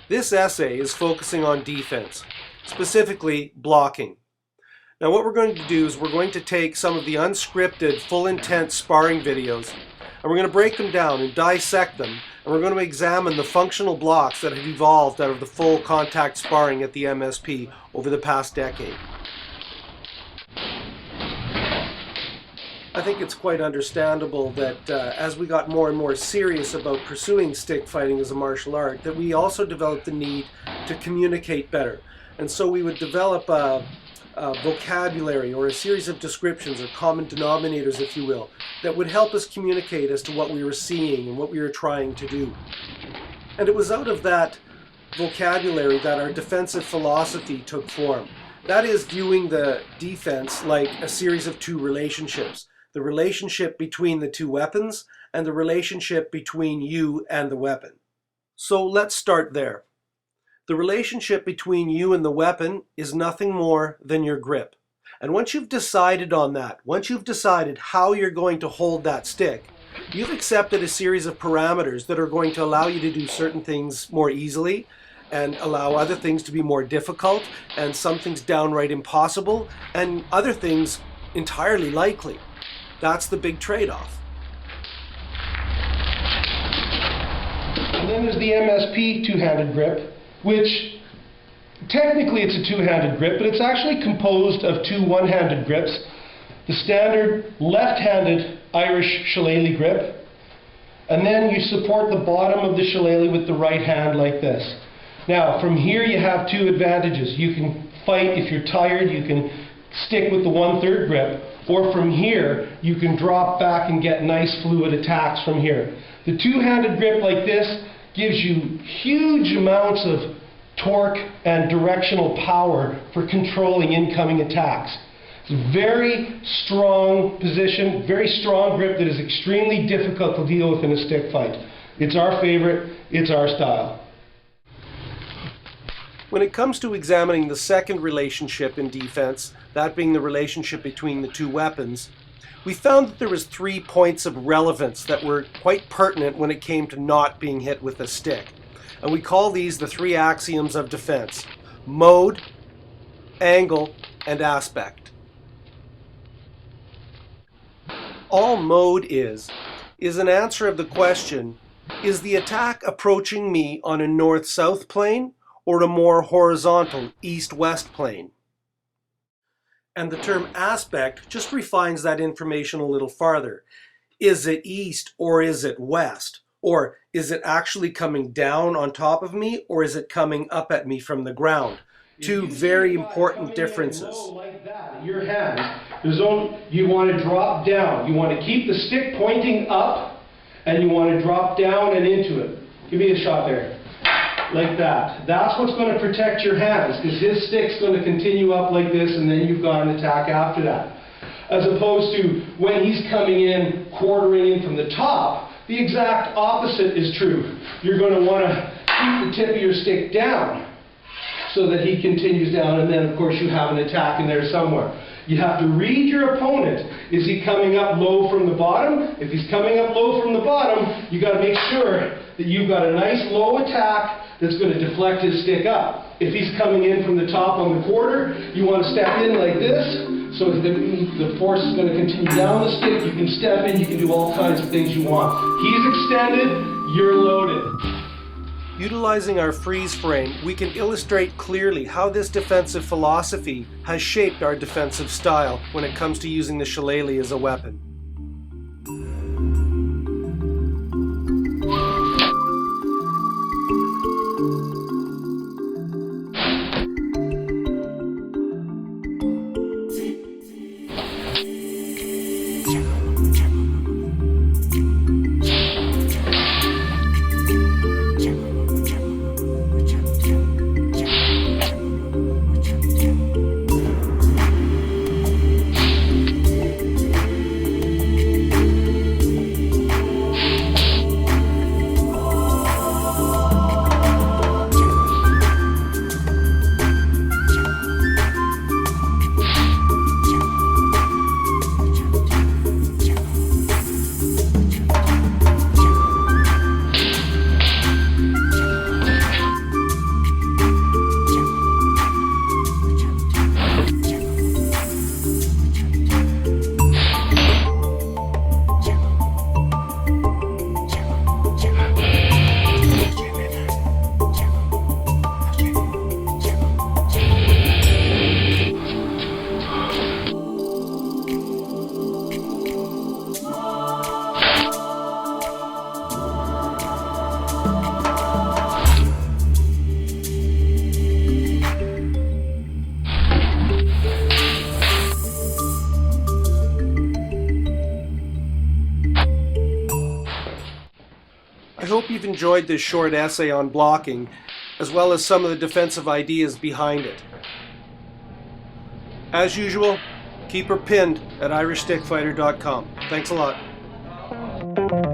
This essay is focusing on defense, specifically blocking. Now what we're going to do is we're going to take some of the unscripted, full-intent sparring videos and we're going to break them down and dissect them, and we're going to examine the functional blocks that have evolved out of the full contact sparring at the MSP over the past decade. I think it's quite understandable that as we got more and more serious about pursuing stick fighting as a martial art, that we also developed the need to communicate better. And so we would develop a vocabulary or a series of descriptions or common denominators, if you will, that would help us communicate as to what we were seeing and what we were trying to do. And it was out of that vocabulary that our defensive philosophy took form. That is, viewing the defense like a series of two relationships. The relationship between the two weapons and the relationship between you and the weapon. So let's start there. The relationship between you and the weapon is nothing more than your grip. And once you've decided on that, once you've decided how you're going to hold that stick, you've accepted a series of parameters that are going to allow you to do certain things more easily and allow other things to be more difficult, and some things downright impossible, and other things entirely likely. That's the big trade-off. And then there's the MSP two-handed grip, which technically it's a two-handed grip, but it's actually composed of two one-handed grips. The standard left-handed Irish shillelagh grip, and then you support the bottom of the shillelagh with the right hand like this. Now, from here you have two advantages. You can fight if you're tired, you can stick with the 1/3 grip, or from here you can drop back and get nice fluid attacks from here. The two-handed grip like this gives you huge amounts of torque and directional power for controlling incoming attacks. It's a very strong position, very strong grip that is extremely difficult to deal with in a stick fight. It's our favorite, it's our style. When it comes to examining the second relationship in defense, that being the relationship between the two weapons, we found that there was 3 points of relevance that were quite pertinent when it came to not being hit with a stick. And we call these the 3 axioms of defense: mode, angle, and aspect. All mode is an answer of the question, is the attack approaching me on a north-south plane or a more horizontal east-west plane? And the term aspect just refines that information a little farther. Is it east or is it west? Or is it actually coming down on top of me, or is it coming up at me from the ground? Two very important differences. Like that, your hand, you want to drop down. You want to keep the stick pointing up, and you want to drop down and into it. Give me a shot there. Like that. That's what's going to protect your hands, because his stick's going to continue up like this, and then you've got an attack after that. As opposed to when he's coming in, quartering in from the top, the exact opposite is true. You're going to want to keep the tip of your stick down so that he continues down, and then of course you have an attack in there somewhere. You have to read your opponent. Is he coming up low from the bottom? If he's coming up low from the bottom, you got to make sure that you've got a nice low attack that's going to deflect his stick up. If he's coming in from the top on the quarter, you want to step in like this, so the force is going to continue down the stick. You can step in, you can do all kinds of things you want. He's extended, you're loaded. Utilizing our freeze frame, we can illustrate clearly how this defensive philosophy has shaped our defensive style when it comes to using the shillelagh as a weapon. hope you've enjoyed this short essay on blocking, as well as some of the defensive ideas behind it. As usual, keep her pinned at irishstickfighter.com. Thanks a lot.